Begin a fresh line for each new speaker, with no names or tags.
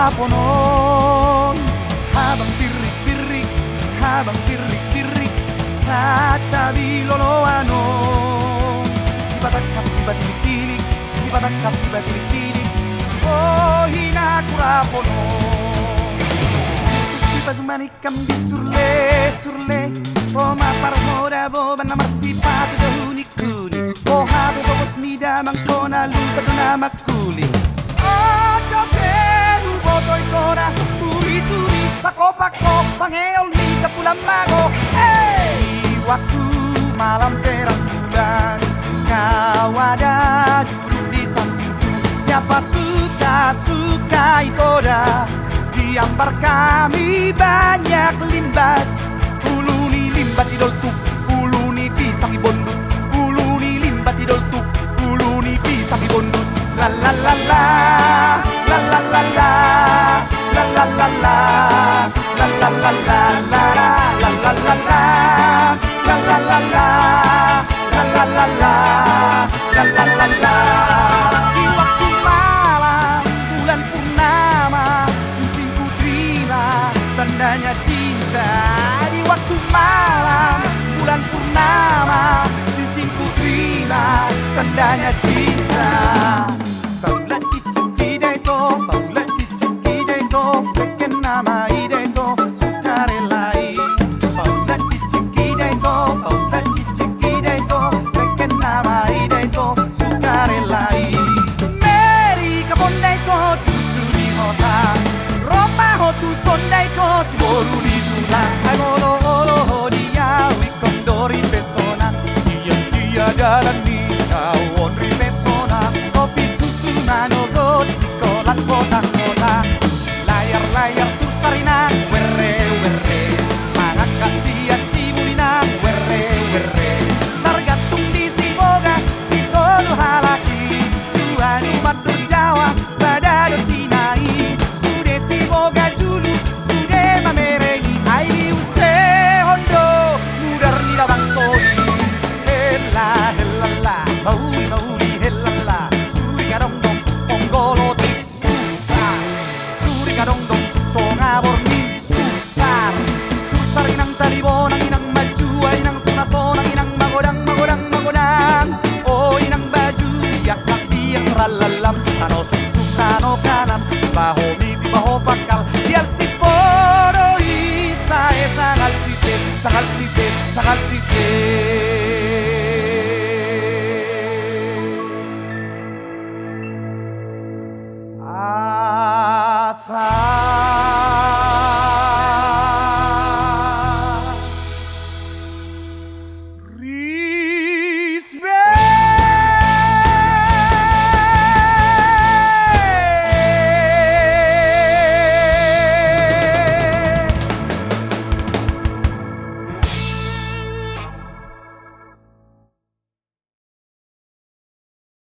kuraponon. Habang birik-birik, habang birik-birik sa tabi loloanon. Di batak kasih batilik-tilik, di batak kasih batilik-tilik, oh hinakuraponon. Sisip padumanikam di surle, oh maparhoda bo banamar sipatu dahuni-kuni, oh habo bobos nida mangkona lusa dona makuli. Oh kaperu botoy kona, turi-turi, pako-pako, pangeol ni capulang mago. Hey! Waktu malam terang bulan, kau ada duduk di sampingku. Siapa suka itoda, diambar kami banyak limbat. Uluni limbat idoltuk, uluni pisang ibondut, uluni limbat idoltuk, uluni pisang ibondut. La la la la, la la la la, la la la la, la la la la, la la la la la. La la la la, la la la la, la la la la. Di waktu malam bulan purnama, cincinku terima tandanya cinta. Di waktu malam bulan purnama, cincinku terima tandanya cinta. Paula cicing kideto, Paula cicing kideto, beken nama ideto, sukarelai. Paula cicing kideto, Paula cicing kideto, beken nama ideto, sukarelai. Meri kabondaito, si lucuri hota, Roma hotu sondaito, si boru di tulang. Ay molo olo dia, wikondori pesona, siang dia dalam ni kau onri pesona. Kopi susu nanogot, sikolan botak-botak, layar-layar sursarina, were-were, mga kasihan cimulina, were-were. Tergantung di si boga, si tolu halaki, tuan umat Jawa, sadado cinai. Sude si boga julu, sude mamerengi, ai use hondo, mudar nila bangsoi. Hela, hela la, mauri, hela la, suri garong-dong, ponggolotik, susah. Suri garong-dong, tonga borning, susar. Susar inang talibon, ang inang majua, inang tunason, ang inang magodang. Oh inang baju, yak yang ralalam, tano suksuk, tano kanan, baho miti, baho pakal, dial si poro isa, sangal sipit, sangal sipit, sangal sipit. Asa